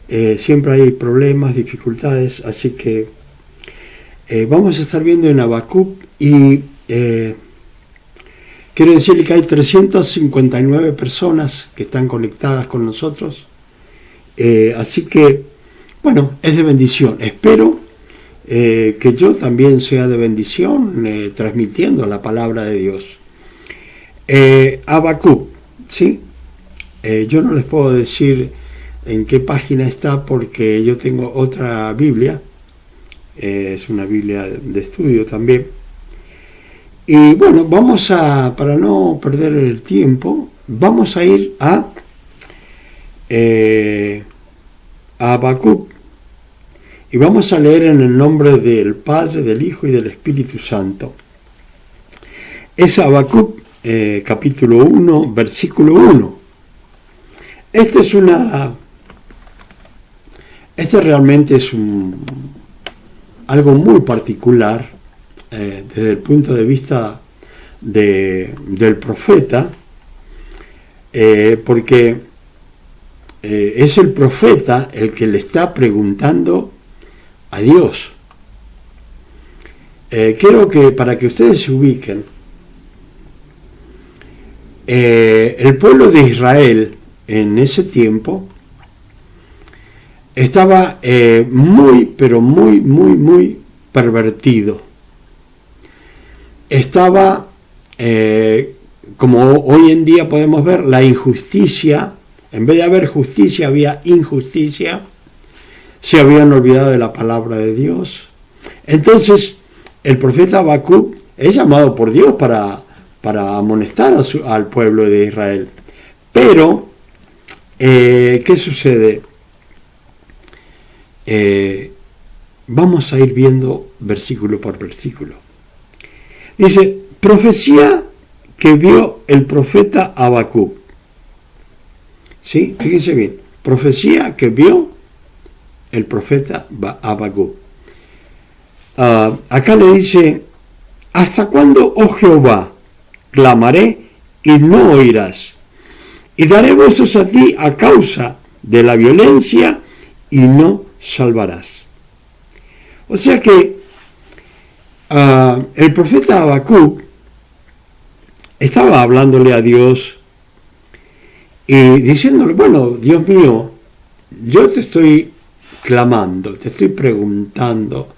siempre hay problemas, dificultades, así que vamos a estar viendo en Habacuc y quiero decirle que hay 359 personas que están conectadas con nosotros, así que, bueno, es de bendición. Espero que yo también sea de bendición transmitiendo la palabra de Dios. Habacuc, ¿sí? Yo no les puedo decir en qué página está porque yo tengo otra Biblia, es una Biblia de estudio también. Y bueno, vamos a, para no perder el tiempo, vamos a ir a Habacuc y vamos a leer en el nombre del Padre, del Hijo y del Espíritu Santo. Es Habacuc capítulo 1, versículo 1. Este realmente es algo muy particular desde el punto de vista del profeta, porque es el profeta el que le está preguntando a Dios. Quiero que para que ustedes se ubiquen, el pueblo de Israel en ese tiempo estaba pero muy pervertido. Estaba, como hoy en día podemos ver, la injusticia. En vez de haber justicia, había injusticia. Se habían olvidado de la palabra de Dios. Entonces, el profeta Habacuc es llamado por Dios para amonestar al pueblo de Israel. Pero, ¿qué sucede? Vamos a ir viendo versículo por versículo. Dice, profecía que vio el profeta Habacuc. ¿Sí? Fíjense bien. Profecía que vio el profeta Habacuc. Acá le dice, ¿hasta cuándo, oh Jehová, clamaré y no oirás? Y daré voces a ti a causa de la violencia y no salvarás. O sea que el profeta Habacuc estaba hablándole a Dios y diciéndole, bueno, Dios mío, yo te estoy clamando, te estoy preguntando,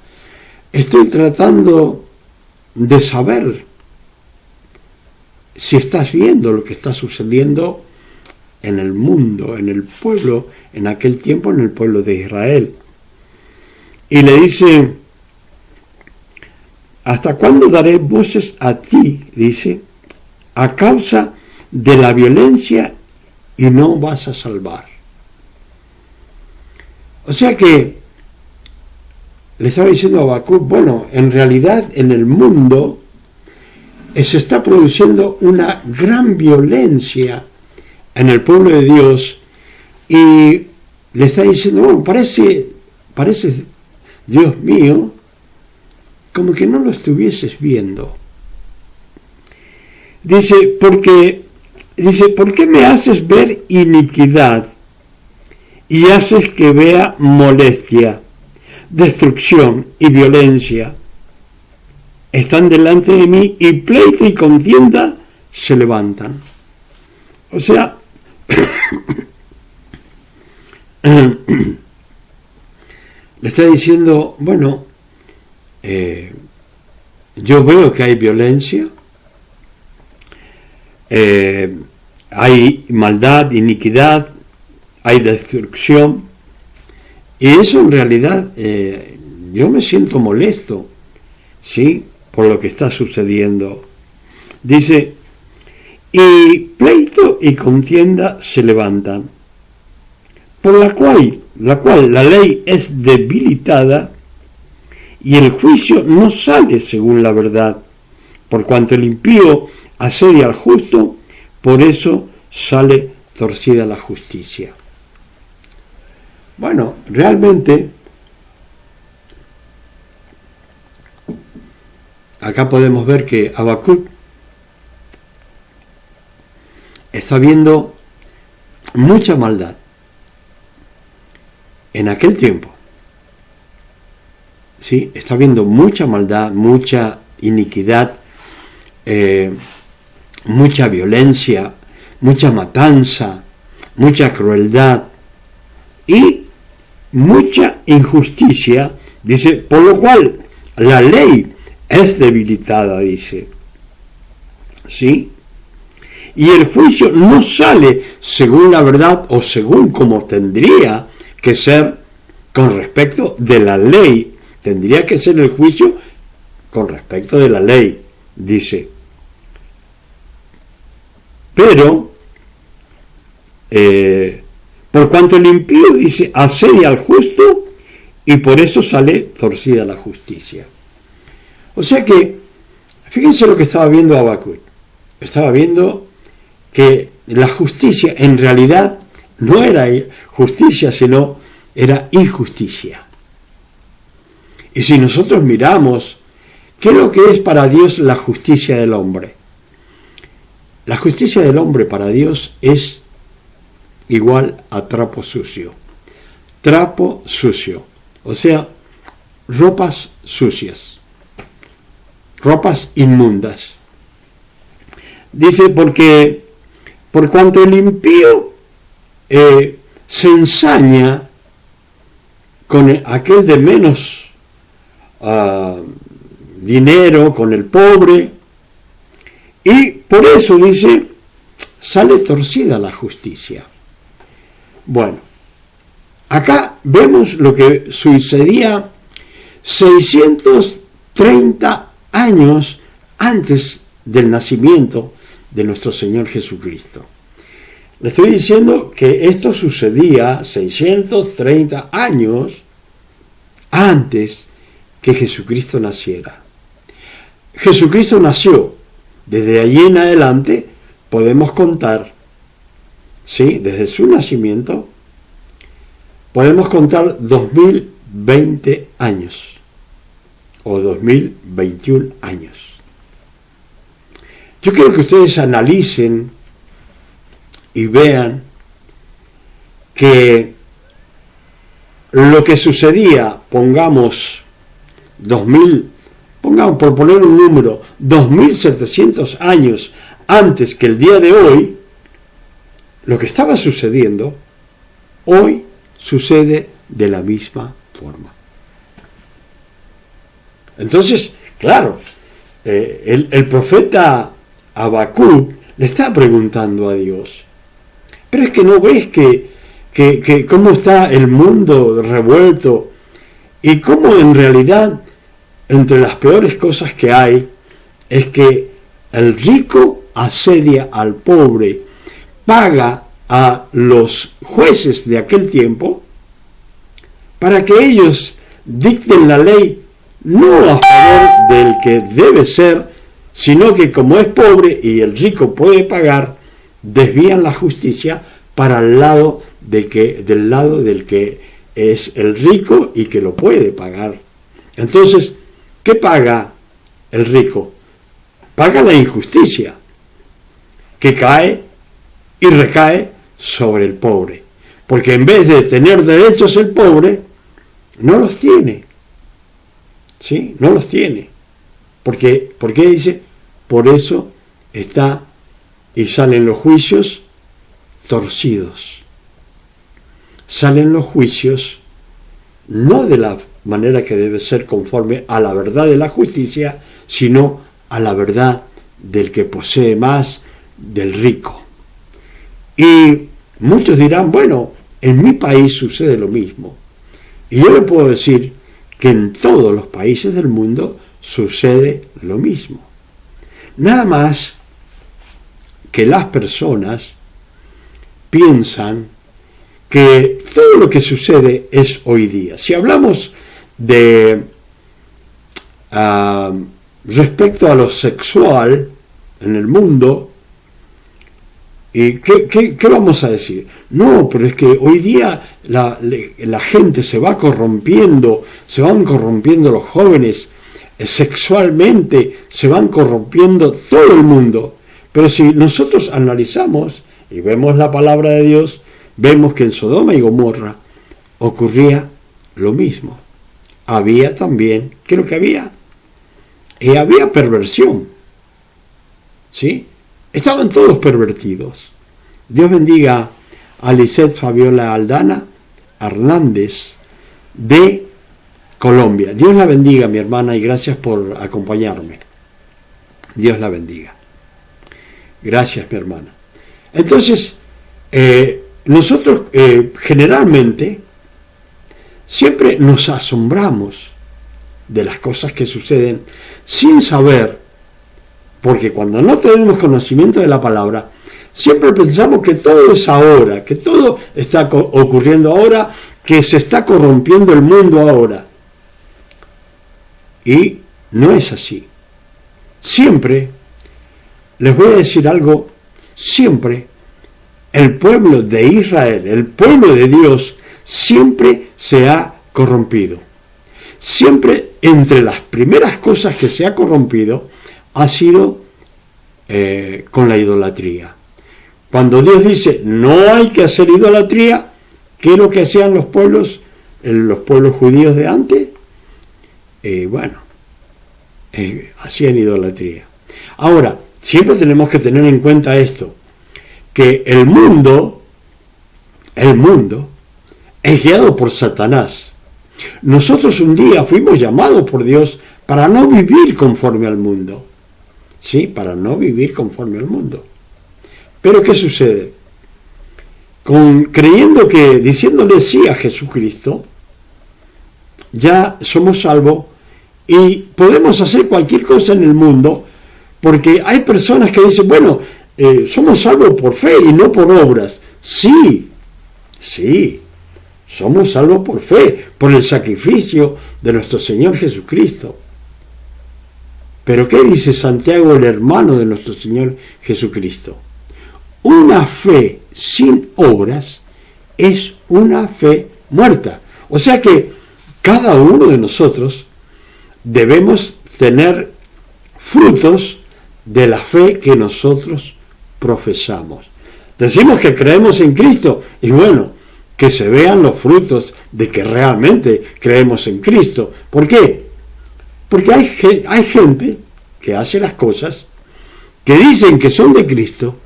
estoy tratando de saber si estás viendo lo que está sucediendo en el mundo, en el pueblo, en aquel tiempo en el pueblo de Israel. Y le dice, ¿hasta cuándo daré voces a ti? Dice, a causa de la violencia y no vas a salvar. O sea que le estaba diciendo a Habacuc, bueno, en realidad en el mundo se está produciendo una gran violencia en el pueblo de Dios y le está diciendo, bueno, parece, Dios mío, como que no lo estuvieses viendo. Dice, ¿por qué me haces ver iniquidad y haces que vea molestia, destrucción y violencia? Están delante de mí y pleito y contienda se levantan. O sea, le está diciendo, bueno, yo veo que hay violencia, hay maldad, iniquidad, hay destrucción, y eso en realidad yo me siento molesto, ¿sí?, por lo que está sucediendo. Dice, y pleito y contienda se levantan, por la cual la ley es debilitada y el juicio no sale según la verdad, por cuanto el impío asedia al justo, por eso sale torcida la justicia. Bueno, realmente acá podemos ver que Habacuc está viendo mucha maldad. en aquel tiempo, ¿sí? Está habiendo mucha maldad, mucha iniquidad, mucha violencia, mucha matanza, mucha crueldad y mucha injusticia, dice, por lo cual la ley es debilitada, dice, ¿sí? Y el juicio no sale según la verdad o según como tendría que ser con respecto de la ley. Tendría que ser el juicio con respecto de la ley, dice. Pero, por cuanto el impío, dice, asedia al justo y por eso sale torcida la justicia. O sea que, fíjense lo que estaba viendo Habacuc. Estaba viendo que la justicia en realidad no era justicia, sino era injusticia. Y si nosotros miramos qué es lo que es para Dios la justicia del hombre, la justicia del hombre para Dios es igual a trapo sucio. Trapo sucio, o sea, ropas sucias, ropas inmundas. Dice, porque por cuanto el impío se ensaña con aquel de menos dinero, con el pobre, y por eso, dice, sale torcida la justicia. Bueno, acá vemos lo que sucedía 630 años antes del nacimiento de nuestro Señor Jesucristo. Le estoy diciendo que esto sucedía 630 años antes que Jesucristo naciera. Jesucristo nació. Desde allí en adelante podemos contar, ¿sí? Desde su nacimiento podemos contar 2020 años o 2021 años. Yo quiero que ustedes analicen y vean que lo que sucedía, pongamos por poner un número, 2700 años antes que el día de hoy, lo que estaba sucediendo, hoy sucede de la misma forma. Entonces, claro, el profeta Habacuc le está preguntando a Dios, pero es que no ves que cómo está el mundo revuelto y cómo en realidad entre las peores cosas que hay es que el rico asedia al pobre, paga a los jueces de aquel tiempo para que ellos dicten la ley no a favor del que debe ser, sino que como es pobre y el rico puede pagar, desvían la justicia para el lado del lado del que es el rico y que lo puede pagar. Entonces, ¿qué paga el rico? Paga la injusticia que cae y recae sobre el pobre. Porque en vez de tener derechos el pobre, no los tiene. ¿Sí? No los tiene. ¿Por qué dice? Por eso está y salen los juicios torcidos. Salen los juicios no de la manera que debe ser conforme a la verdad de la justicia, sino a la verdad del que posee más, del rico. Y muchos dirán, bueno, en mi país sucede lo mismo. Y yo le puedo decir que en todos los países del mundo sucede lo mismo. Nada más que las personas piensan que todo lo que sucede es hoy día. Si hablamos de respecto a lo sexual en el mundo, ¿y qué vamos a decir? No, pero es que hoy día la gente se va corrompiendo, se van corrompiendo los jóvenes, sexualmente se van corrompiendo todo el mundo. Pero si nosotros analizamos y vemos la palabra de Dios, vemos que en Sodoma y Gomorra ocurría lo mismo. Había también, ¿qué es lo que había? Había perversión, ¿sí? Estaban todos pervertidos. Dios bendiga a Lisette Fabiola Aldana Hernández de Colombia. Dios la bendiga, mi hermana, y gracias por acompañarme. Dios la bendiga. Gracias, mi hermana. Entonces, nosotros generalmente siempre nos asombramos de las cosas que suceden sin saber, porque cuando no tenemos conocimiento de la palabra, siempre pensamos que todo es ahora, que todo está ocurriendo ahora, que se está corrompiendo el mundo ahora. Y no es así. Siempre, les voy a decir algo, siempre el pueblo de Israel, el pueblo de Dios, siempre se ha corrompido. Siempre entre las primeras cosas que se ha corrompido ha sido con la idolatría. Cuando Dios dice no hay que hacer idolatría, ¿qué es lo que hacían los pueblos judíos de antes? Hacían idolatría. Ahora, siempre tenemos que tener en cuenta esto, que el mundo es guiado por Satanás. Nosotros un día fuimos llamados por Dios para no vivir conforme al mundo. Sí, para no vivir conforme al mundo. Pero ¿qué sucede? Creyendo que, diciéndole sí a Jesucristo, ya somos salvos y podemos hacer cualquier cosa en el mundo, porque hay personas que dicen, bueno, somos salvos por fe y no por obras. Sí, somos salvos por fe, por el sacrificio de nuestro Señor Jesucristo. Pero ¿qué dice Santiago, el hermano de nuestro Señor Jesucristo? Una fe sin obras es una fe muerta. O sea que cada uno de nosotros debemos tener frutos de la fe que nosotros profesamos. Decimos que creemos en Cristo y bueno, que se vean los frutos de que realmente creemos en Cristo. ¿Por qué? Porque hay gente que hace las cosas, que dicen que son de Cristo,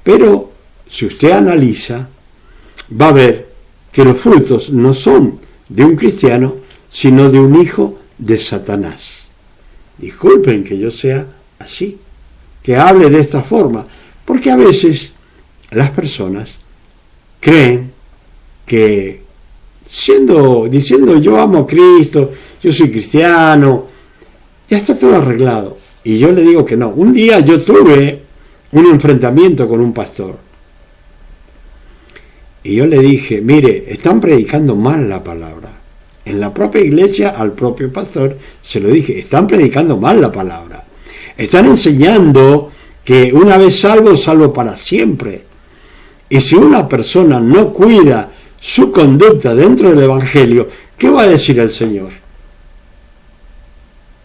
pero si usted analiza, va a ver que los frutos no son de un cristiano, sino de un hijo de Satanás. Disculpen que yo sea así, que hable de esta forma, porque a veces las personas creen que diciendo yo amo a Cristo, yo soy cristiano, ya está todo arreglado. Y yo le digo que no. Un día yo tuve un enfrentamiento con un pastor. Y yo le dije, mire, están predicando mal la palabra. En la propia iglesia, al propio pastor, se lo dije, están predicando mal la palabra. Están enseñando que una vez salvo para siempre. Y si una persona no cuida su conducta dentro del Evangelio, ¿qué va a decir el Señor?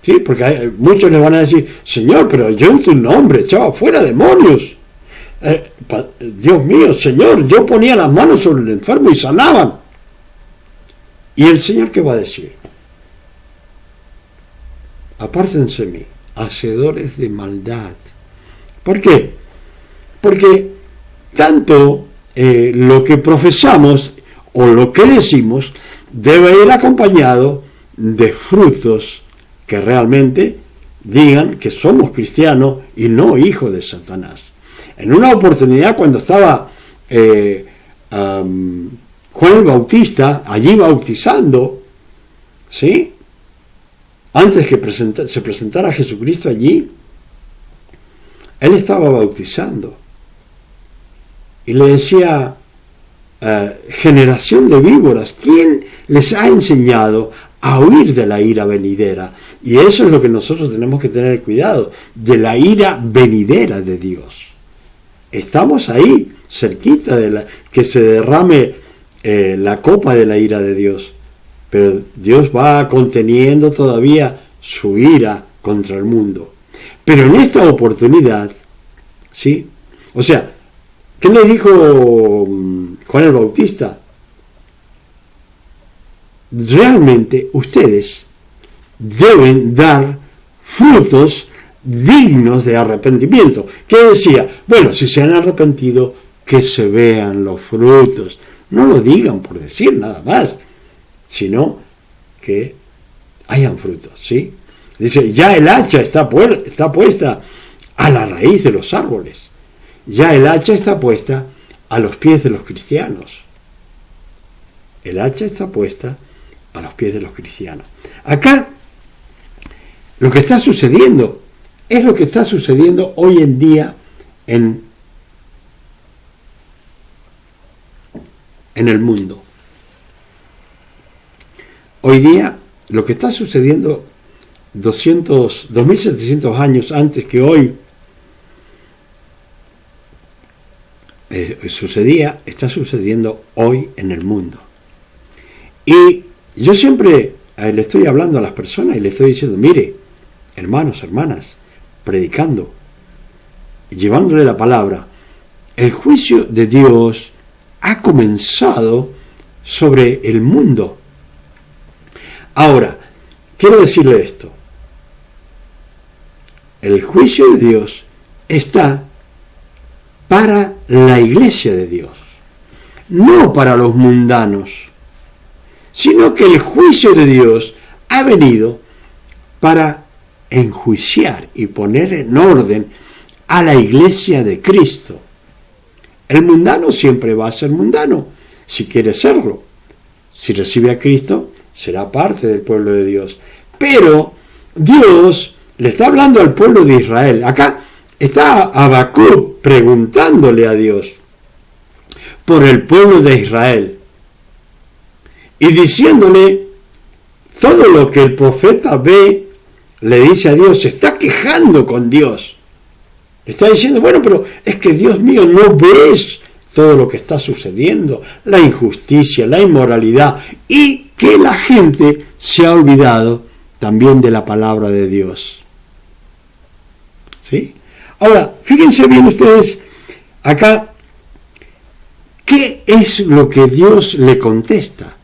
Sí, porque muchos le van a decir, Señor, pero yo en tu nombre echaba fuera demonios. Dios mío, Señor, yo ponía las manos sobre el enfermo y sanaban. ¿Y el Señor qué va a decir? Apártense de mí, hacedores de maldad. ¿Por qué? Porque tanto lo que profesamos o lo que decimos debe ir acompañado de frutos que realmente digan que somos cristianos y no hijos de Satanás. En una oportunidad cuando estaba Juan el Bautista allí bautizando, ¿sí? Antes que se presentara Jesucristo allí, él estaba bautizando y le decía, generación de víboras, ¿quién les ha enseñado a huir de la ira venidera? Y eso es lo que nosotros tenemos que tener cuidado, de la ira venidera de Dios. Estamos ahí, cerquita de que se derrame la copa de la ira de Dios, pero Dios va conteniendo todavía su ira contra el mundo. Pero en esta oportunidad, ¿sí? O sea, ¿qué le dijo Juan el Bautista? realmente ustedes deben dar frutos dignos de arrepentimiento. ¿Qué decía? Bueno, si se han arrepentido, que se vean los frutos. No lo digan por decir nada más, sino que hayan frutos, ¿sí? Dice, ya el hacha está puesta a la raíz de los árboles. Ya el hacha está puesta a los pies de los cristianos. El hacha está puesta a los pies de los cristianos. Acá, lo que está sucediendo es lo que está sucediendo hoy en día en el mundo. Hoy día, lo que está sucediendo 2.700 años antes que hoy está sucediendo hoy en el mundo. Y yo siempre le estoy hablando a las personas y le estoy diciendo, mire, hermanos, hermanas, predicando, llevándole la palabra, el juicio de Dios ha comenzado sobre el mundo. Ahora, quiero decirle esto. El juicio de Dios está para la iglesia de Dios, no para los mundanos, sino que el juicio de Dios ha venido para enjuiciar y poner en orden a la iglesia de Cristo. El mundano siempre va a ser mundano, si quiere serlo. Si recibe a Cristo, será parte del pueblo de Dios. Pero Dios le está hablando al pueblo de Israel. Acá está Habacuc preguntándole a Dios por el pueblo de Israel y diciéndole todo lo que el profeta ve, le dice a Dios, se está quejando con Dios. Está diciendo, bueno, pero es que Dios mío, ¿no ves todo lo que está sucediendo? La injusticia, la inmoralidad, y que la gente se ha olvidado también de la palabra de Dios. ¿Sí? Ahora, fíjense bien ustedes, acá, ¿qué es lo que Dios le contesta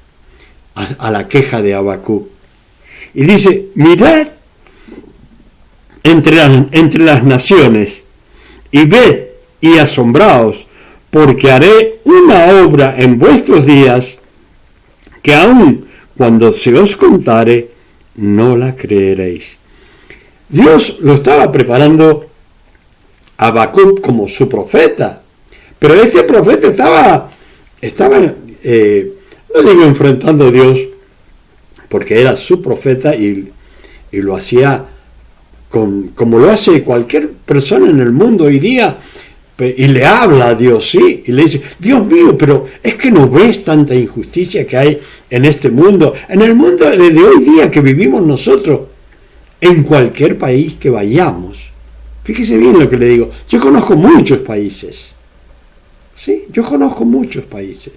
a la queja de Habacuc? Y dice, mirad entre las naciones, y ved y asombraos, porque haré una obra en vuestros días, que aun cuando se os contare, no la creeréis. Dios lo estaba preparando a Habacuc como su profeta, pero este profeta estaba no digo enfrentando a Dios, porque era su profeta y lo hacía como lo hace cualquier persona en el mundo hoy día, y le habla a Dios, ¿sí? Y le dice, Dios mío, pero es que no ves tanta injusticia que hay en este mundo, en el mundo de hoy día que vivimos nosotros, en cualquier país que vayamos. Fíjese bien lo que le digo, yo conozco muchos países, ¿sí? Yo conozco muchos países,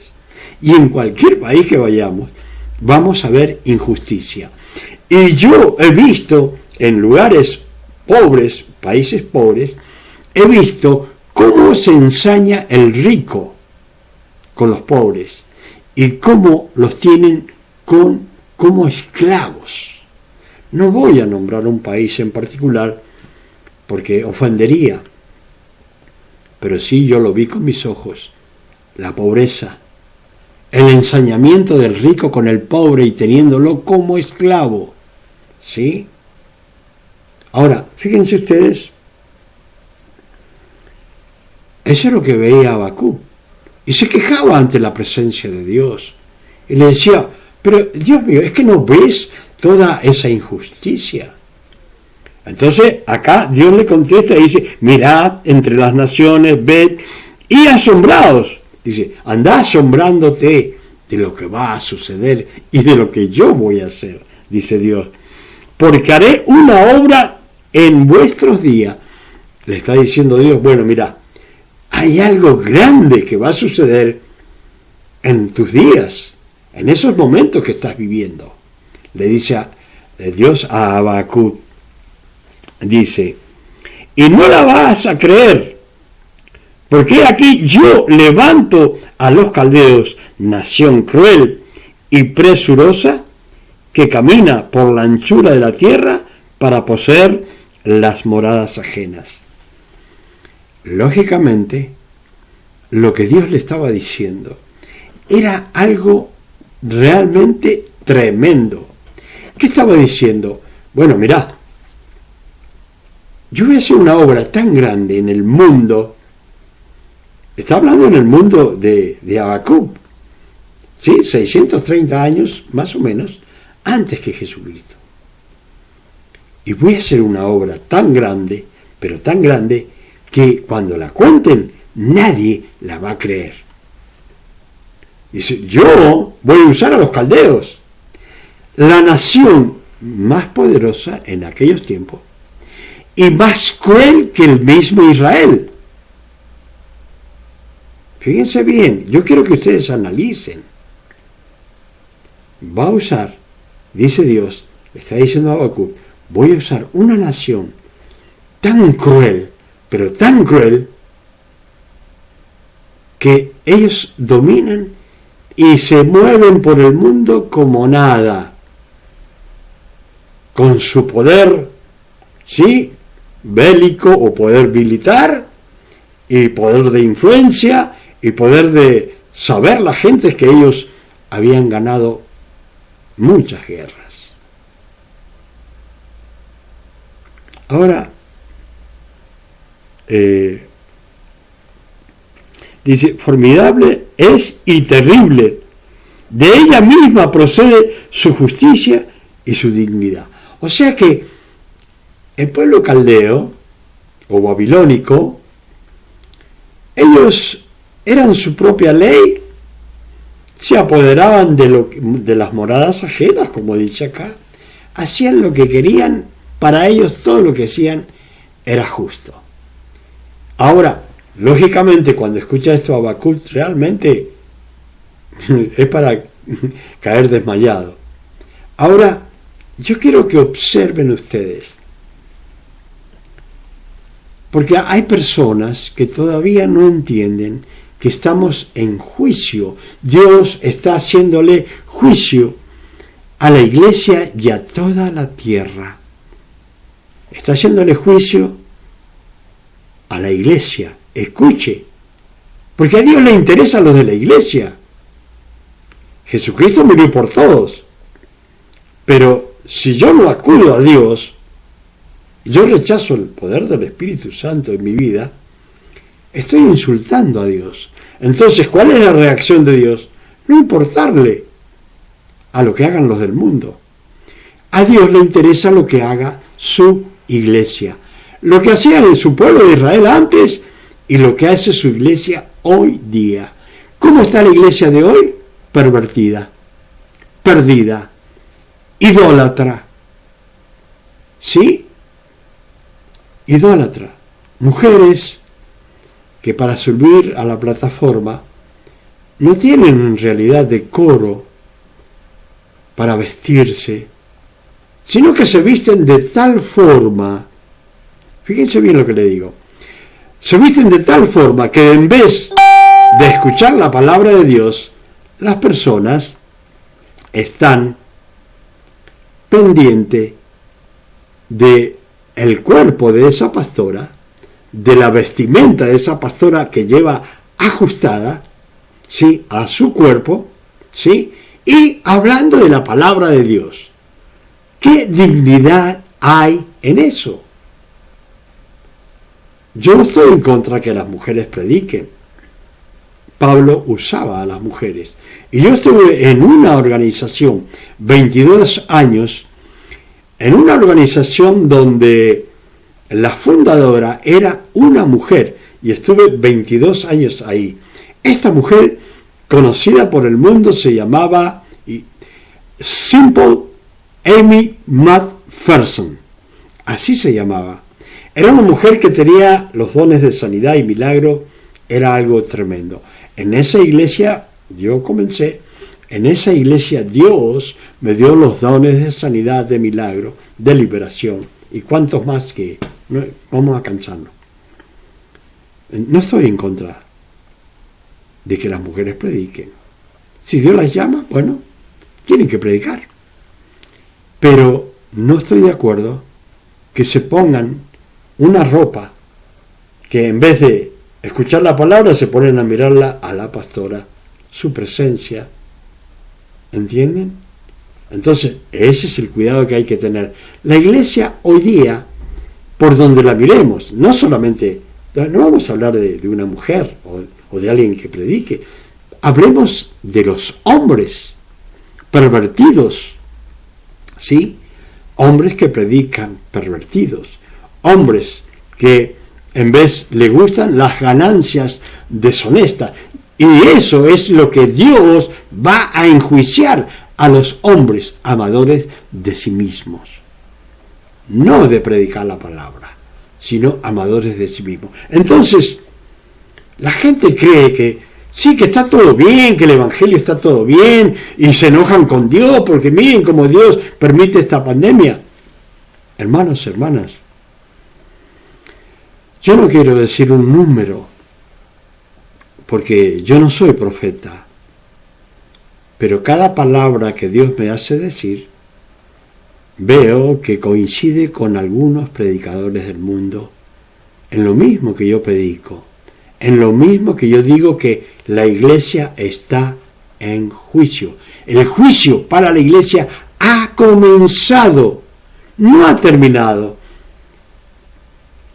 y en cualquier país que vayamos, vamos a ver injusticia. Y yo he visto en lugares pobres, países pobres, he visto cómo se ensaña el rico con los pobres y cómo los tienen como esclavos. No voy a nombrar un país en particular porque ofendería, pero sí yo lo vi con mis ojos, la pobreza, el ensañamiento del rico con el pobre y teniéndolo como esclavo, ¿sí? Ahora, fíjense ustedes, eso es lo que veía Habacuc, y se quejaba ante la presencia de Dios, y le decía, pero Dios mío, ¿es que no ves toda esa injusticia? Entonces, acá Dios le contesta y dice, mirad entre las naciones, ved y asombraos. Dice, anda asombrándote de lo que va a suceder y de lo que yo voy a hacer, dice Dios, porque haré una obra en vuestros días. Le está diciendo Dios, bueno, mira, hay algo grande que va a suceder en tus días, en esos momentos que estás viviendo. Le dice Dios a Habacuc, dice, y no la vas a creer, porque aquí yo levanto a los caldeos, nación cruel, y presurosa que camina por la anchura de la tierra para poseer las moradas ajenas. Lógicamente, lo que Dios le estaba diciendo era algo realmente tremendo. ¿Qué estaba diciendo? Bueno, mirá, yo voy a hacer una obra tan grande en el mundo. Está hablando en el mundo de Habacuc, ¿sí? 630 años, más o menos, antes que Jesucristo. Y voy a hacer una obra tan grande, pero tan grande, que cuando la cuenten, nadie la va a creer. Dice, yo voy a usar a los caldeos, la nación más poderosa en aquellos tiempos, y más cruel que el mismo Israel. Fíjense bien, yo quiero que ustedes analicen. Va a usar, dice Dios, le está diciendo a Habacuc, voy a usar una nación tan cruel, pero tan cruel, que ellos dominan y se mueven por el mundo como nada, con su poder, ¿sí?, bélico o poder militar, y poder de influencia, y poder de saber la gente que ellos habían ganado muchas guerras. Ahora, dice, formidable es y terrible, de ella misma procede su justicia y su dignidad. O sea que el pueblo caldeo o babilónico, ellos eran su propia ley, se apoderaban de las moradas ajenas, como dice acá, hacían lo que querían, para ellos todo lo que hacían era justo. Ahora, lógicamente, cuando escucha esto Habacuc, realmente es para caer desmayado. Ahora, yo quiero que observen ustedes, porque hay personas que todavía no entienden que estamos en juicio. Dios está haciéndole juicio a la iglesia y a toda la tierra. Está haciéndole juicio a la iglesia. Escuche, porque a Dios le interesa lo de la iglesia. Jesucristo murió por todos, pero si yo no acudo a Dios, yo rechazo el poder del Espíritu Santo en mi vida, estoy insultando a Dios. Entonces, ¿cuál es la reacción de Dios? No importarle a lo que hagan los del mundo. A Dios le interesa lo que haga su iglesia, lo que hacían en su pueblo de Israel antes y lo que hace su iglesia hoy día. ¿Cómo está la iglesia de hoy? Pervertida, perdida, idólatra. ¿Sí? Idólatra. Mujeres que para subir a la plataforma no tienen en realidad decoro para vestirse, sino que se visten de tal forma, fíjense bien lo que le digo, se visten de tal forma que en vez de escuchar la palabra de Dios, las personas están pendientes de el cuerpo de esa pastora, de la vestimenta de esa pastora que lleva ajustada, ¿sí?, a su cuerpo, ¿sí?, y hablando de la palabra de Dios. ¿Qué dignidad hay en eso? Yo no estoy en contra que las mujeres prediquen. Pablo usaba a las mujeres. Y yo estuve en una organización, 22 años, en una organización donde la fundadora era una mujer, y estuve 22 años ahí. Esta mujer, conocida por el mundo, se llamaba Simple Amy McPherson. Así se llamaba. Era una mujer que tenía los dones de sanidad y milagro, era algo tremendo. En esa iglesia, yo comencé, en esa iglesia Dios me dio los dones de sanidad, de milagro, de liberación, y cuantos más que no, vamos a cansarnos. No estoy en contra de que las mujeres prediquen. Si Dios las llama, bueno, tienen que predicar. Pero no estoy de acuerdo que se pongan una ropa que en vez de escuchar la palabra se ponen a mirarla a la pastora, su presencia. ¿Entienden? Entonces, ese es el cuidado que hay que tener. La iglesia hoy día, por donde la miremos, no solamente, no vamos a hablar de una mujer o de alguien que predique, hablemos de los hombres pervertidos, ¿sí? Hombres que predican pervertidos, hombres que en vez le gustan las ganancias deshonestas. Y eso es lo que Dios va a enjuiciar a los hombres amadores de sí mismos. No de predicar la palabra, sino amadores de sí mismos. Entonces, la gente cree que sí, que está todo bien, que el Evangelio está todo bien, y se enojan con Dios porque miren cómo Dios permite esta pandemia. Hermanos, hermanas, yo no quiero decir un número, porque yo no soy profeta, pero cada palabra que Dios me hace decir, veo que coincide con algunos predicadores del mundo, en lo mismo que yo predico, en lo mismo que yo digo que la iglesia está en juicio. El juicio para la iglesia ha comenzado, no ha terminado.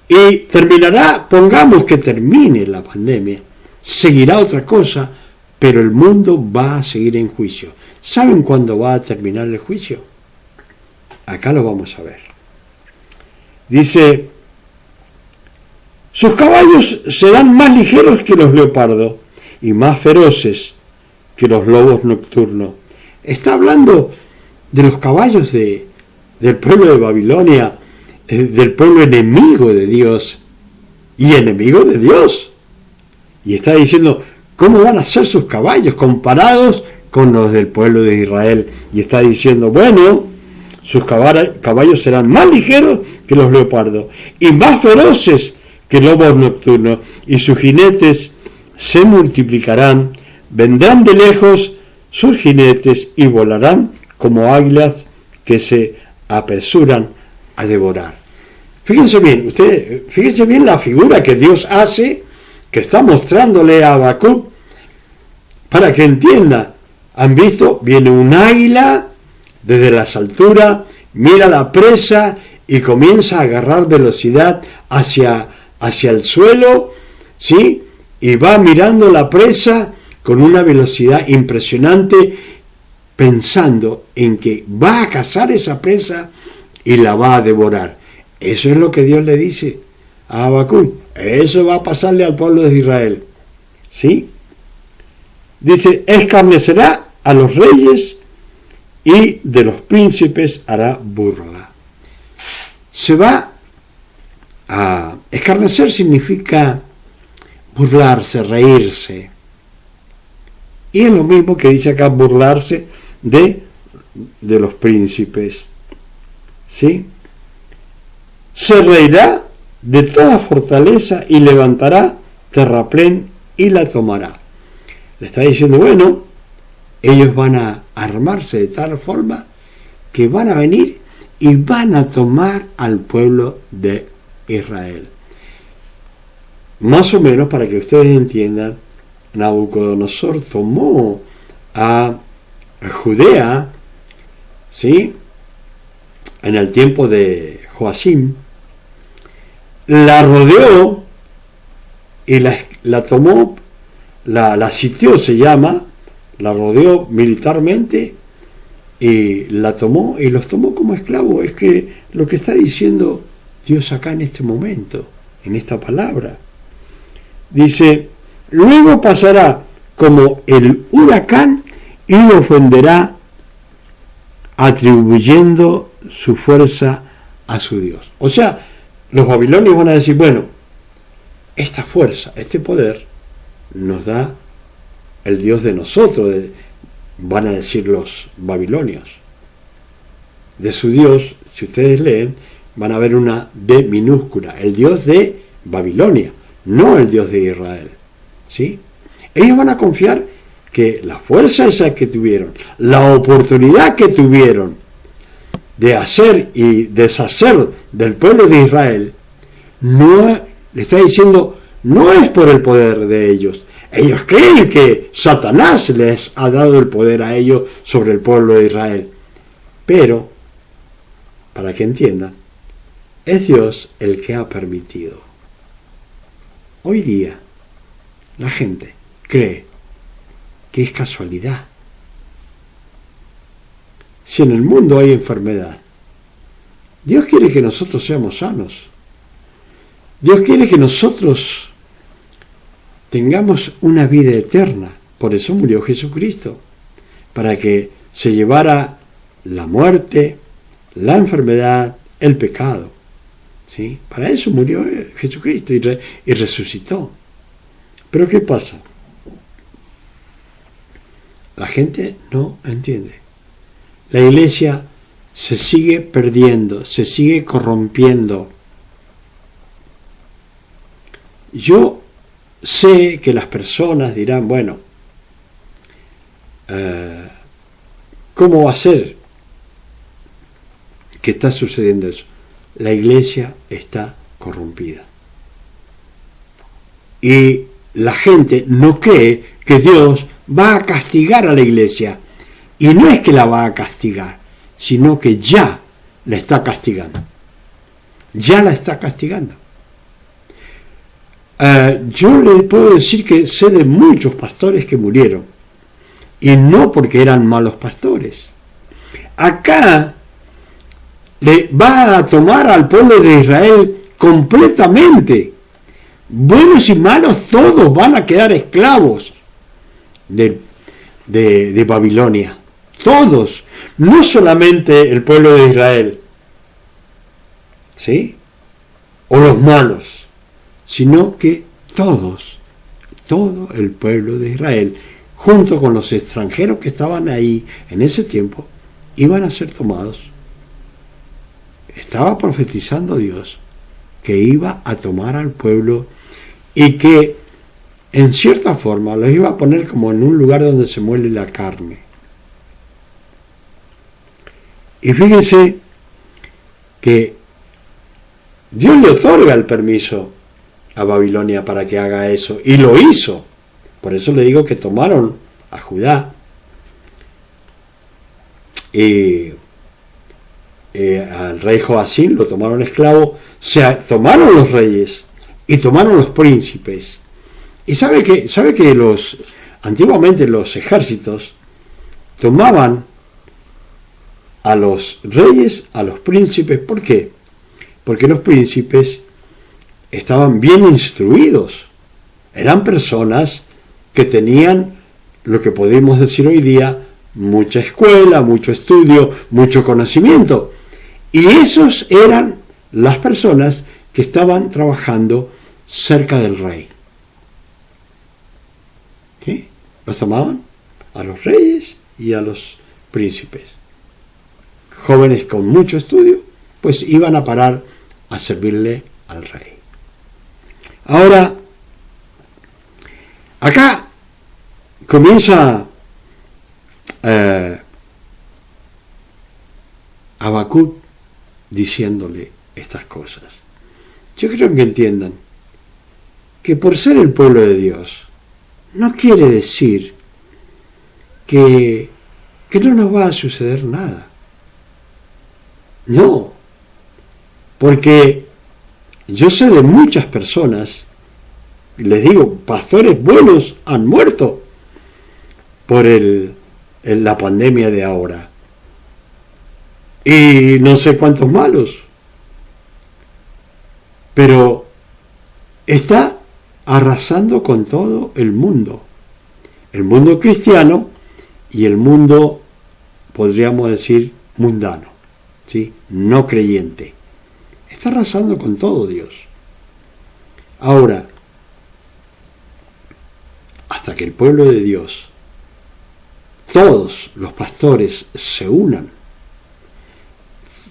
Y terminará, pongamos que termine la pandemia, seguirá otra cosa, pero el mundo va a seguir en juicio. ¿Saben cuándo va a terminar el juicio? Acá lo vamos a ver. Dice, sus caballos serán más ligeros que los leopardos y más feroces que los lobos nocturnos. Está hablando de los caballos del pueblo de Babilonia, del pueblo enemigo de Dios y enemigo de Dios. Y está diciendo, ¿cómo van a ser sus caballos comparados con los del pueblo de Israel? Y está diciendo, bueno, sus caballos serán más ligeros que los leopardos y más feroces que lobos nocturnos, y sus jinetes se multiplicarán, vendrán de lejos sus jinetes y volarán como águilas que se apresuran a devorar. Fíjense bien la figura que Dios hace, que está mostrándole a Habacuc, para que entienda. ¿Han visto? Viene un águila desde las alturas, mira la presa y comienza a agarrar velocidad hacia el suelo, ¿sí? Y va mirando la presa con una velocidad impresionante, pensando en que va a cazar esa presa y la va a devorar. Eso es lo que Dios le dice a Habacuc. Eso va a pasarle al pueblo de Israel. ¿Sí? Dice, escarnecerá a los reyes y de los príncipes hará burla. Se va a... Escarnecer significa burlarse, reírse. Y es lo mismo que dice acá, burlarse de los príncipes. ¿Sí? Se reirá de toda fortaleza y levantará terraplén y la tomará. Le está diciendo, bueno, ellos van a armarse de tal forma que van a venir y van a tomar al pueblo de Israel. Más o menos, para que ustedes entiendan, Nabucodonosor tomó a Judea, ¿sí?, en el tiempo de Joacim, la rodeó y la tomó, la sitió, se llama, la rodeó militarmente y la tomó y los tomó como esclavos. Es que lo que está diciendo Dios acá en este momento, en esta palabra. Dice, luego pasará como el huracán y los venderá, atribuyendo su fuerza a su Dios. O sea, los babilonios van a decir, bueno, esta fuerza, este poder, nos da el Dios de nosotros, van a decir los babilonios. De su Dios, si ustedes leen, van a ver una D minúscula, el Dios de Babilonia, no el Dios de Israel. ¿Sí? Ellos van a confiar que la fuerza esa que tuvieron, la oportunidad que tuvieron de hacer y deshacer del pueblo de Israel, no, le está diciendo, no es por el poder de ellos. Ellos creen que Satanás les ha dado el poder a ellos sobre el pueblo de Israel. Pero, para que entiendan, es Dios el que ha permitido. Hoy día, la gente cree que es casualidad. Si en el mundo hay enfermedad, Dios quiere que nosotros seamos sanos. Dios quiere que nosotros tengamos una vida eterna. Por eso murió Jesucristo, para que se llevara la muerte, la enfermedad, el pecado. ¿Sí? Para eso murió Jesucristo y resucitó. Pero ¿qué pasa? La gente no entiende. La iglesia se sigue perdiendo, se sigue corrompiendo. Yo sé que las personas dirán, bueno, ¿cómo va a ser que está sucediendo eso? La iglesia está corrompida. Y la gente no cree que Dios va a castigar a la iglesia. Y no es que la va a castigar, sino que ya la está castigando. Ya la está castigando. Yo le puedo decir que sé de muchos pastores que murieron. Y no porque eran malos pastores. Acá le va a tomar al pueblo de Israel completamente. Buenos y malos todos van a quedar esclavos de Babilonia. Todos. No solamente el pueblo de Israel. ¿Sí? O los malos. Sino que todos. Todo el pueblo de Israel, junto con los extranjeros que estaban ahí en ese tiempo, iban a ser tomados. Estaba profetizando Dios que iba a tomar al pueblo y que en cierta forma los iba a poner como en un lugar donde se muele la carne. Y fíjense que Dios le otorga el permiso a Babilonia para que haga eso, y lo hizo. Por eso le digo que tomaron a Judá y al rey Joacim lo tomaron esclavo, tomaron los reyes y tomaron los príncipes. Y sabe que antiguamente los ejércitos tomaban a los reyes, a los príncipes. ¿Por qué? Porque los príncipes estaban bien instruidos. Eran personas que tenían lo que podemos decir hoy día, mucha escuela, mucho estudio, mucho conocimiento. Y esos eran las personas que estaban trabajando cerca del rey. ¿Sí? Los tomaban a los reyes y a los príncipes. Jóvenes con mucho estudio, pues iban a parar a servirle al rey. Ahora, acá comienza Habacuc diciéndole estas cosas. Yo creo que entiendan que por ser el pueblo de Dios no quiere decir que no nos va a suceder nada. No, porque yo sé de muchas personas, les digo, pastores buenos han muerto por la pandemia de ahora. Y no sé cuántos malos. Pero está arrasando con todo el mundo cristiano y el mundo, podríamos decir, mundano, ¿sí? No creyente. Está arrasando con todo Dios. Ahora, hasta que el pueblo de Dios, todos los pastores se unan,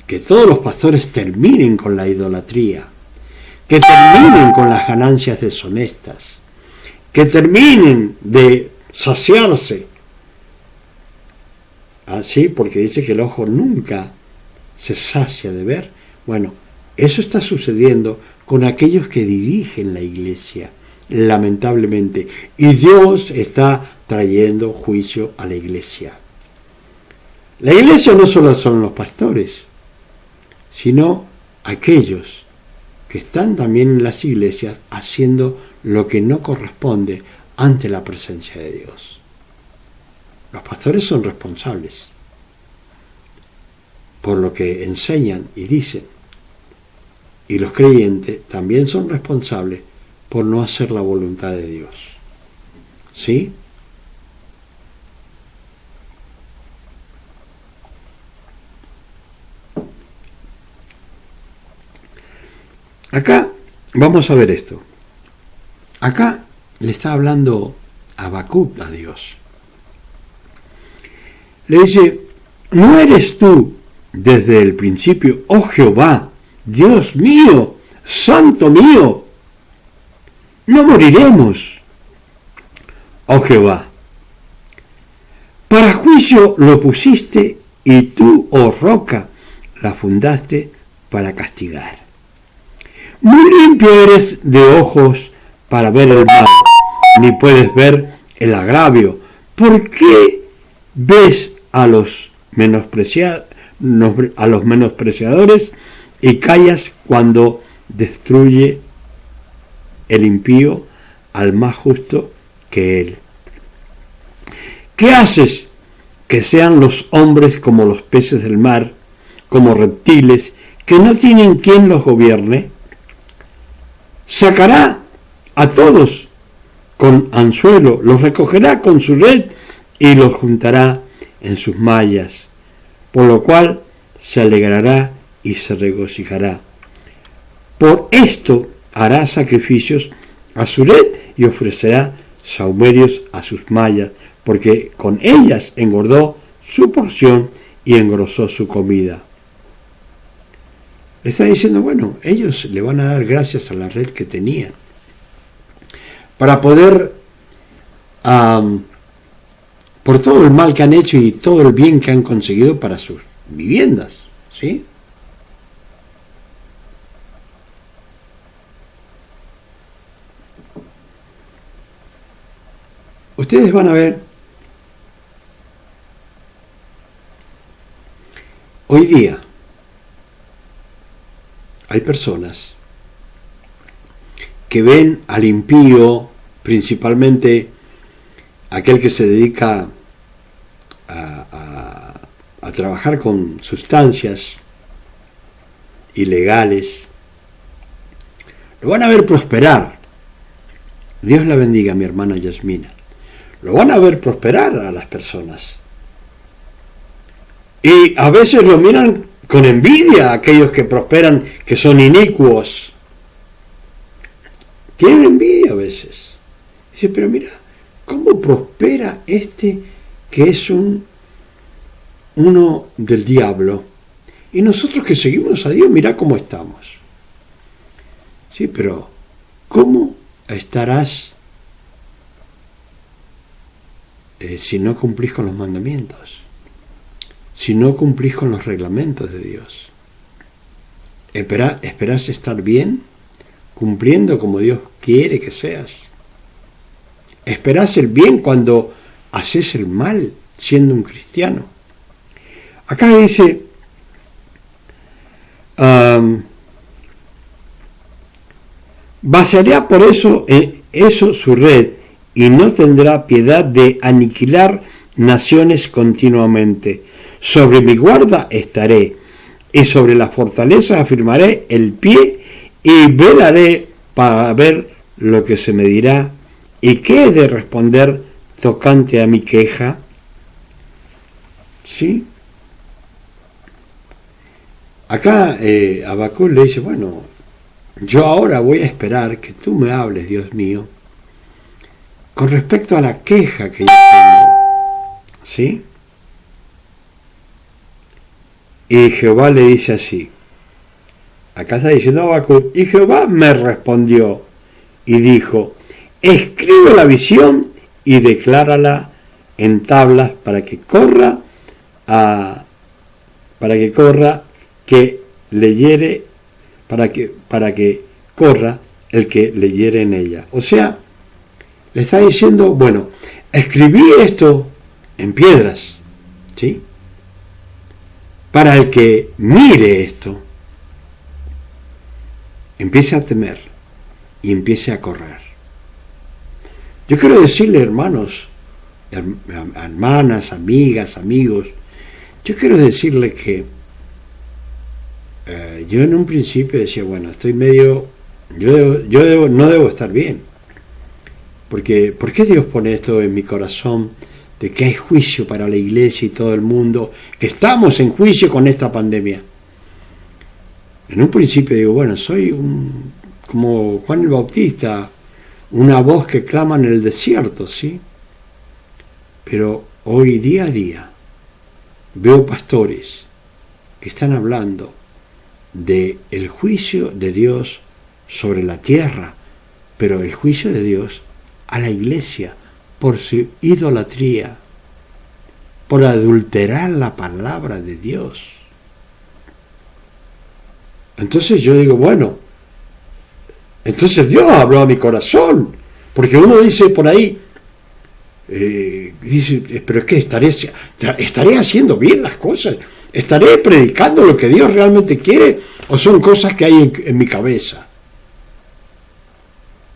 que todos los pastores terminen con la idolatría, que terminen con las ganancias deshonestas, que terminen de saciarse. Así, porque dice que el ojo nunca se sacia de ver. Bueno, eso está sucediendo con aquellos que dirigen la iglesia, lamentablemente. Y Dios está trayendo juicio a la iglesia. La iglesia no solo son los pastores, sino aquellos que están también en las iglesias haciendo lo que no corresponde ante la presencia de Dios. Los pastores son responsables por lo que enseñan y dicen, y los creyentes también son responsables por no hacer la voluntad de Dios. ¿Sí? Acá vamos a ver esto. Acá le está hablando Habacuc a Dios. Le dice, ¿no eres tú desde el principio, oh Jehová, Dios mío, santo mío? No moriremos, oh Jehová. Para juicio lo pusiste y tú, oh roca, la fundaste para castigar. Muy limpio eres de ojos para ver el mal, ni puedes ver el agravio. ¿Por qué ves a los menospreciadores y callas cuando destruye el impío al más justo que él? ¿Qué haces que sean los hombres como los peces del mar, como reptiles, que no tienen quien los gobierne? Sacará a todos con anzuelo, los recogerá con su red y los juntará en sus mallas, por lo cual se alegrará y se regocijará. Por esto hará sacrificios a su red y ofrecerá sahumerios a sus mallas, porque con ellas engordó su porción y engrosó su comida. Le está diciendo, bueno, ellos le van a dar gracias a la red que tenían para poder, por todo el mal que han hecho y todo el bien que han conseguido para sus viviendas, ¿sí? Ustedes van a ver, hoy día hay personas que ven al impío, principalmente aquel que se dedica a trabajar con sustancias ilegales, lo van a ver prosperar. Dios la bendiga, mi hermana Yasmina. Lo van a ver prosperar a las personas. Y a veces lo miran con envidia a aquellos que prosperan, que son inicuos. Tienen envidia a veces. Dice, pero mira, ¿cómo prospera este que es uno del diablo? Y nosotros que seguimos a Dios, mira cómo estamos. Sí, pero ¿cómo estarás si no cumplís con los mandamientos? Si no cumplís con los reglamentos de Dios. ¿Esperás estar bien? Cumpliendo como Dios quiere que seas. ¿Esperás el bien cuando haces el mal siendo un cristiano? Acá dice, vaciará por eso su red y no tendrá piedad de aniquilar naciones continuamente. Sobre mi guarda estaré y sobre la fortaleza afirmaré el pie y velaré para ver lo que se me dirá y qué he de responder tocante a mi queja. ¿Sí? Acá Habacuc le dice, bueno, yo ahora voy a esperar que tú me hables, Dios mío, con respecto a la queja que yo tengo. ¿Sí? Y Jehová le dice así. Acá está diciendo Habacuc, y Jehová me respondió y dijo, escribe la visión y declárala en tablas para que corra que leyere, para que corra el que leyere en ella. O sea, le está diciendo, bueno, escribí esto en piedras, ¿sí? Para el que mire esto, empiece a temer y empiece a correr. Yo quiero decirle, hermanos, hermanas, amigas, amigos, yo quiero decirle que yo en un principio decía, bueno, estoy medio, no debo estar bien, porque ¿por qué Dios pone esto en mi corazón de que hay juicio para la iglesia y todo el mundo, que estamos en juicio con esta pandemia? En un principio digo, bueno, soy como Juan el Bautista, una voz que clama en el desierto, ¿sí? Pero hoy día a día veo pastores que están hablando de el juicio de Dios sobre la tierra, pero el juicio de Dios a la iglesia por su idolatría, por adulterar la palabra de Dios. Entonces yo digo, bueno, entonces Dios habló a mi corazón, porque uno dice por ahí, dice, pero es que estaré haciendo bien las cosas, estaré predicando lo que Dios realmente quiere, o son cosas que hay en mi cabeza.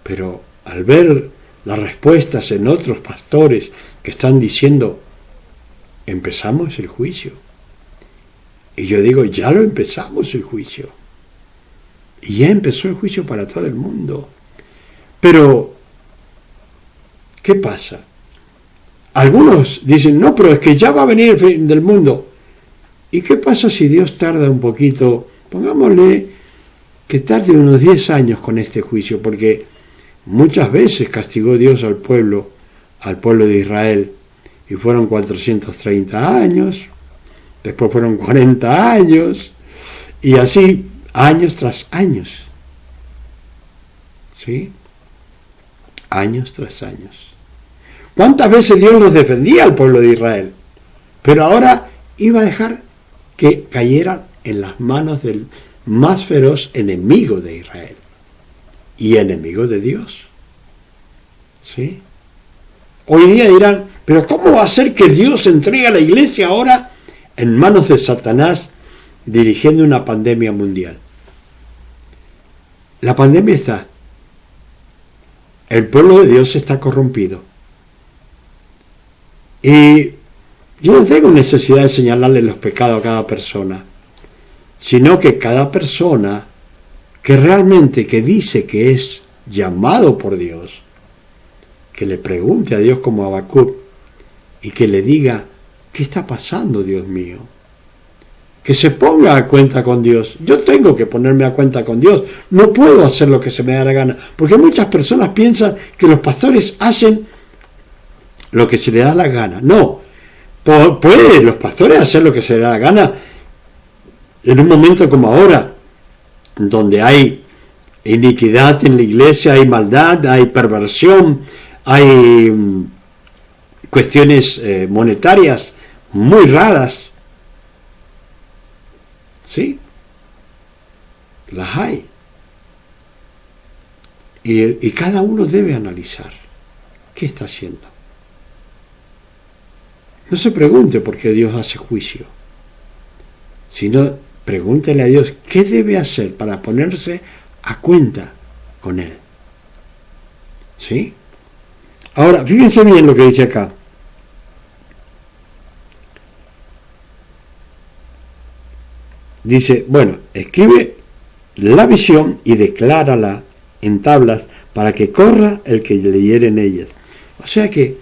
Pero al ver las respuestas en otros pastores que están diciendo, empezamos el juicio, y yo digo, ya lo empezamos el juicio, y ya empezó el juicio para todo el mundo. Pero ¿qué pasa? Algunos dicen, no, pero es que ya va a venir el fin del mundo. ¿Y qué pasa si Dios tarda un poquito? Pongámosle que tarde unos 10 años con este juicio, porque muchas veces castigó Dios al pueblo de Israel, y fueron 430 años, después fueron 40 años, y así años tras años, ¿sí? Años tras años. ¿Cuántas veces Dios los defendía al pueblo de Israel? Pero ahora iba a dejar que cayeran en las manos del más feroz enemigo de Israel y enemigo de Dios, ¿sí? Hoy día dirán, pero ¿cómo va a ser que Dios entregue a la iglesia ahora en manos de Satanás dirigiendo una pandemia mundial? La pandemia está. El pueblo de Dios está corrompido. Y yo no tengo necesidad de señalarle los pecados a cada persona, sino que cada persona que realmente que dice que es llamado por Dios, que le pregunte a Dios como Habacuc y que le diga, ¿qué está pasando, Dios mío? Que se ponga a cuenta con Dios. Yo tengo que ponerme a cuenta con Dios. No puedo hacer lo que se me da la gana. Porque muchas personas piensan que los pastores hacen lo que se les da la gana. No. Pueden los pastores hacer lo que se les da la gana en un momento como ahora, donde hay iniquidad en la iglesia, hay maldad, hay perversión, hay cuestiones monetarias muy raras. ¿Sí? Las hay. Y cada uno debe analizar qué está haciendo. No se pregunte por qué Dios hace juicio, sino pregúntele a Dios qué debe hacer para ponerse a cuenta con Él. ¿Sí? Ahora, fíjense bien lo que dice acá. Dice, bueno, escribe la visión y declárala en tablas para que corra el que leyere en ellas. O sea que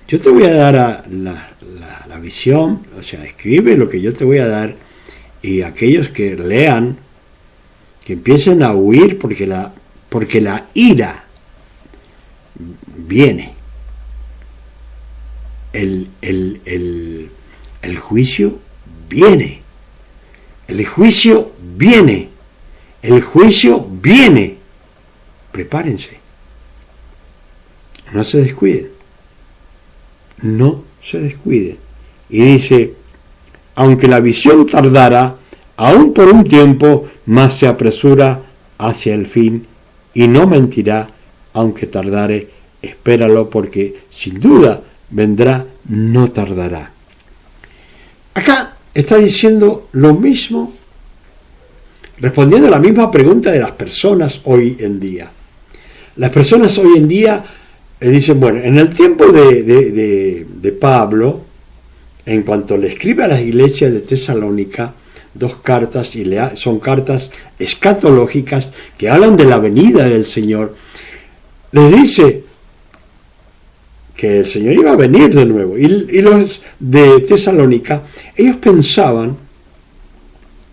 yo te voy a dar la visión, o sea, escribe lo que yo te voy a dar, y aquellos que lean, que empiecen a huir porque la ira viene. El juicio viene. El juicio viene. El juicio viene. Prepárense. No se descuiden. no se descuiden. Y dice, aunque la visión tardara, aún por un tiempo, más se apresura hacia el fin, y no mentirá, aunque tardare, espéralo, porque sin duda vendrá, no tardará. Acá está diciendo lo mismo, respondiendo a la misma pregunta de las personas hoy en día. Las personas hoy en día dicen, bueno, en el tiempo de Pablo, en cuanto le escribe a las iglesias de Tesalónica, 2 cartas, y son cartas escatológicas que hablan de la venida del Señor, les dice que el Señor iba a venir de nuevo. Y los de Tesalónica, ellos pensaban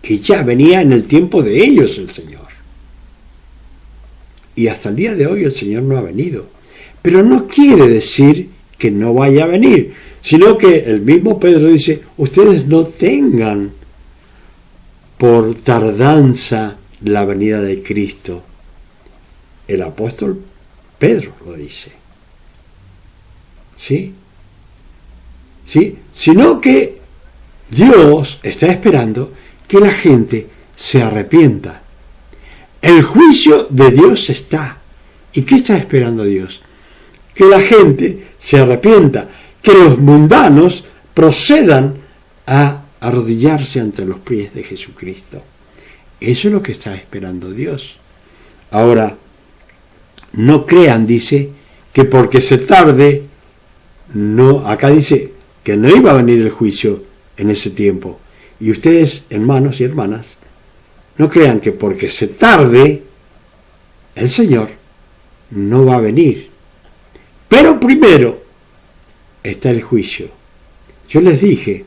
que ya venía en el tiempo de ellos el Señor. Y hasta el día de hoy el Señor no ha venido. Pero no quiere decir que no vaya a venir, sino que el mismo Pedro dice, ustedes no tengan por tardanza la venida de Cristo. El apóstol Pedro lo dice. ¿Sí? ¿Sí? Sino que Dios está esperando que la gente se arrepienta. El juicio de Dios está. ¿Y qué está esperando Dios? Que la gente se arrepienta, que los mundanos procedan a arrodillarse ante los pies de Jesucristo. Eso es lo que está esperando Dios. Ahora, no crean, dice, que porque se tarde, no, acá dice que no iba a venir el juicio en ese tiempo. Y ustedes, hermanos y hermanas, no crean que porque se tarde, el Señor no va a venir. Pero primero está el juicio. Yo les dije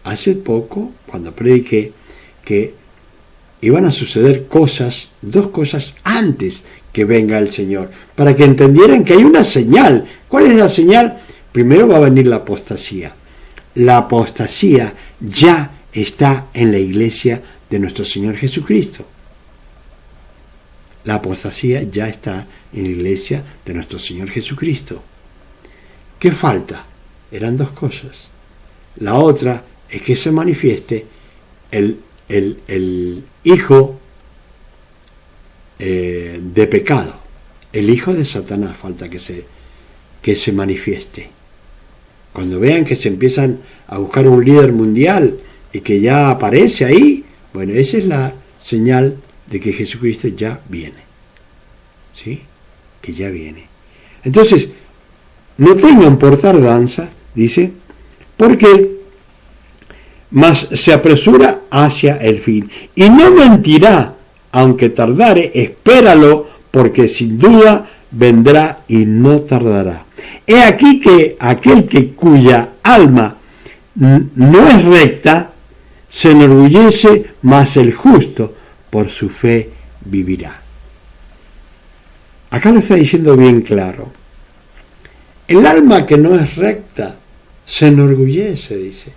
hace poco, cuando prediqué, que iban a suceder cosas, 2 cosas antes que venga el Señor, para que entendieran que hay una señal. ¿Cuál es la señal? Primero va a venir la apostasía. La apostasía ya está en la iglesia de nuestro Señor Jesucristo. La apostasía ya está en la iglesia de nuestro Señor Jesucristo. ¿Qué falta? Eran 2 cosas. La otra es que se manifieste el hijo de pecado, el hijo de Satanás. Falta que se manifieste. Cuando vean que se empiezan a buscar un líder mundial y que ya aparece ahí, bueno, esa es la señal de que Jesucristo ya viene. ¿Sí? Que ya viene. Entonces, no tengan por tardanza, dice, porque mas se apresura hacia el fin. Y no mentirá, aunque tardare, espéralo, porque sin duda vendrá y no tardará. He aquí que aquel cuya alma no es recta, se enorgullece, mas el justo por su fe vivirá. Acá lo está diciendo bien claro. El alma que no es recta se enorgullece, dice.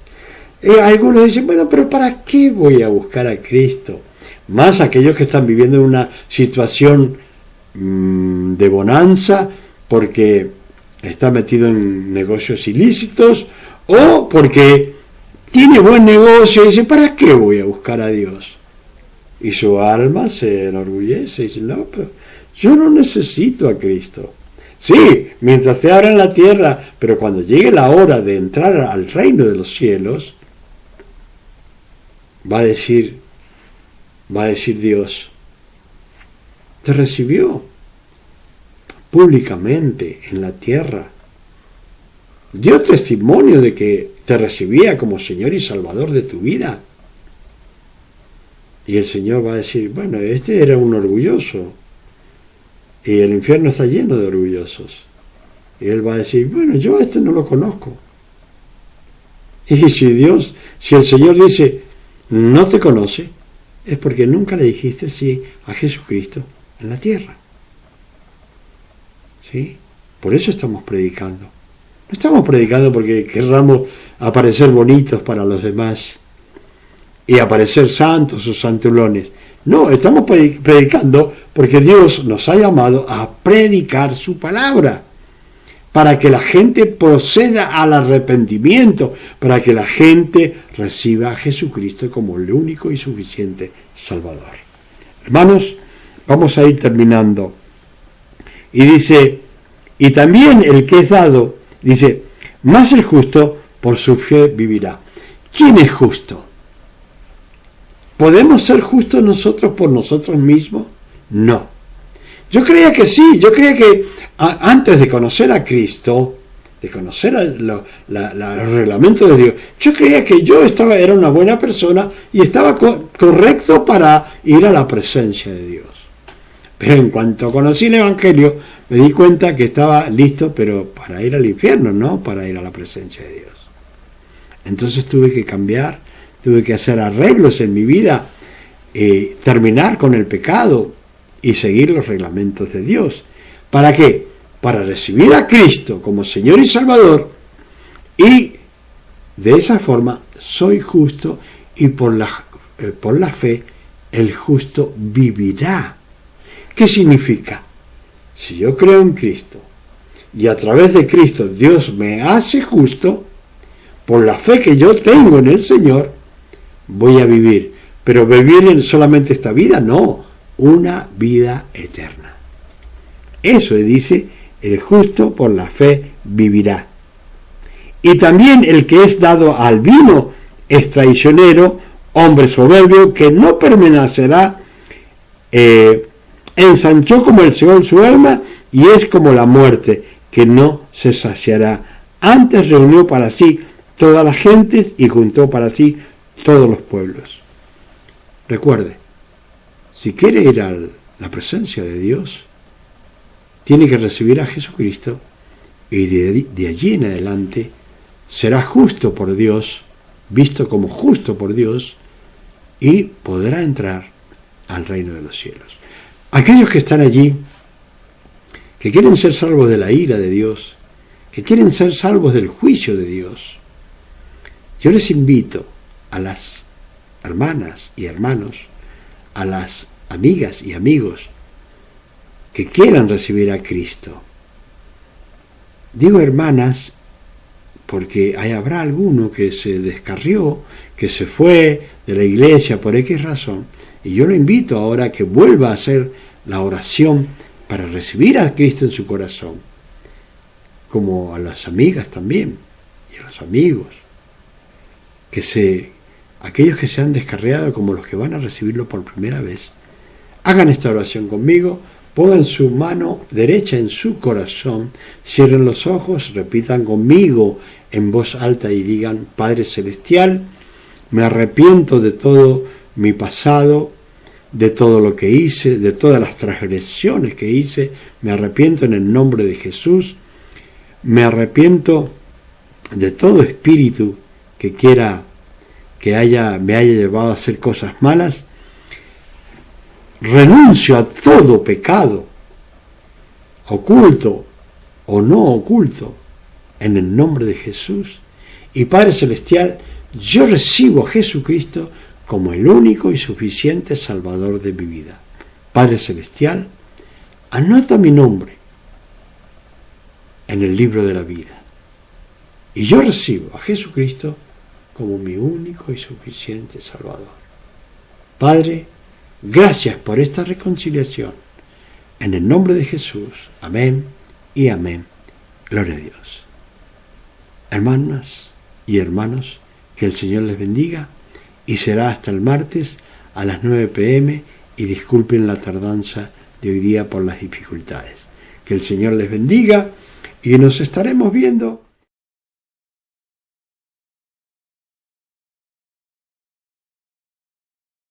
Algunos dicen, bueno, pero ¿para qué voy a buscar a Cristo? Más aquellos que están viviendo en una situación de bonanza porque está metido en negocios ilícitos o porque tiene buen negocio y dice, ¿para qué voy a buscar a Dios? Y su alma se enorgullece y dice, no, pero yo no necesito a Cristo. Sí, mientras te abran la tierra, pero cuando llegue la hora de entrar al reino de los cielos, va a decir Dios, te recibió públicamente en la tierra, dio testimonio de que te recibía como Señor y Salvador de tu vida. Y el Señor va a decir, bueno, este era un orgulloso, y el infierno está lleno de orgullosos. Y Él va a decir, bueno, yo a este no lo conozco. Y si el Señor dice, no te conoce, es porque nunca le dijiste sí a Jesucristo en la tierra. ¿Sí? Por eso estamos predicando. No estamos predicando porque querramos aparecer bonitos para los demás y aparecer santos o santulones. No, estamos predicando porque Dios nos ha llamado a predicar su palabra. para que la gente proceda al arrepentimiento, para que la gente reciba a Jesucristo como el único y suficiente Salvador. Hermanos, vamos a ir terminando. Y dice, y también el que es dado, dice, más el justo por su fe vivirá. ¿Quién es justo? ¿Podemos ser justos nosotros por nosotros mismos? No. Yo creía que sí, yo creía que antes de conocer a Cristo, de conocer el reglamento de Dios, yo creía que yo era una buena persona y estaba correcto para ir a la presencia de Dios. Pero en cuanto conocí el Evangelio, me di cuenta que estaba listo, pero para ir al infierno, no para ir a la presencia de Dios. Entonces tuve que cambiar, tuve que hacer arreglos en mi vida, terminar con el pecado y seguir los reglamentos de Dios. ¿Para qué? Para recibir a Cristo como Señor y Salvador, y de esa forma soy justo, y por la fe el justo vivirá. ¿Qué significa? Si yo creo en Cristo y a través de Cristo Dios me hace justo, por la fe que yo tengo en el Señor, voy a vivir. Pero vivir en solamente esta vida, no, una vida eterna. Eso dice, el justo por la fe vivirá. Y también el que es dado al vino es traicionero, hombre soberbio, que no permanecerá, ensanchó como el Seol su alma, y es como la muerte, que no se saciará. Antes reunió para sí todas las gentes y juntó para sí todos los pueblos. Recuerde, si quiere ir a la presencia de Dios, tiene que recibir a Jesucristo, y de allí en adelante será justo por Dios, visto como justo por Dios, y podrá entrar al reino de los cielos. Aquellos que están allí, que quieren ser salvos de la ira de Dios, que quieren ser salvos del juicio de Dios, yo les invito a las hermanas y hermanos, a las amigas y amigos que quieran recibir a Cristo. Digo hermanas porque habrá alguno que se descarrió, que se fue de la iglesia por X razón, y yo lo invito ahora a que vuelva a hacer la oración para recibir a Cristo en su corazón, como a las amigas también, y a los amigos, aquellos que se han descarriado como los que van a recibirlo por primera vez, hagan esta oración conmigo, pongan su mano derecha en su corazón, cierren los ojos, repitan conmigo en voz alta y digan: Padre Celestial, me arrepiento de todo mi pasado, de todo lo que hice, de todas las transgresiones que hice, me arrepiento en el nombre de Jesús, me arrepiento de todo espíritu que me haya llevado a hacer cosas malas, renuncio a todo pecado, oculto o no oculto, en el nombre de Jesús, y Padre Celestial, yo recibo a Jesucristo como el único y suficiente Salvador de mi vida. Padre Celestial, anota mi nombre en el libro de la vida, y yo recibo a Jesucristo como mi único y suficiente Salvador. Padre, gracias por esta reconciliación. En el nombre de Jesús. Amén y amén. Gloria a Dios. Hermanas y hermanos, que el Señor les bendiga, y será hasta el martes a las 9 p.m. y disculpen la tardanza de hoy día por las dificultades. Que el Señor les bendiga y nos estaremos viendo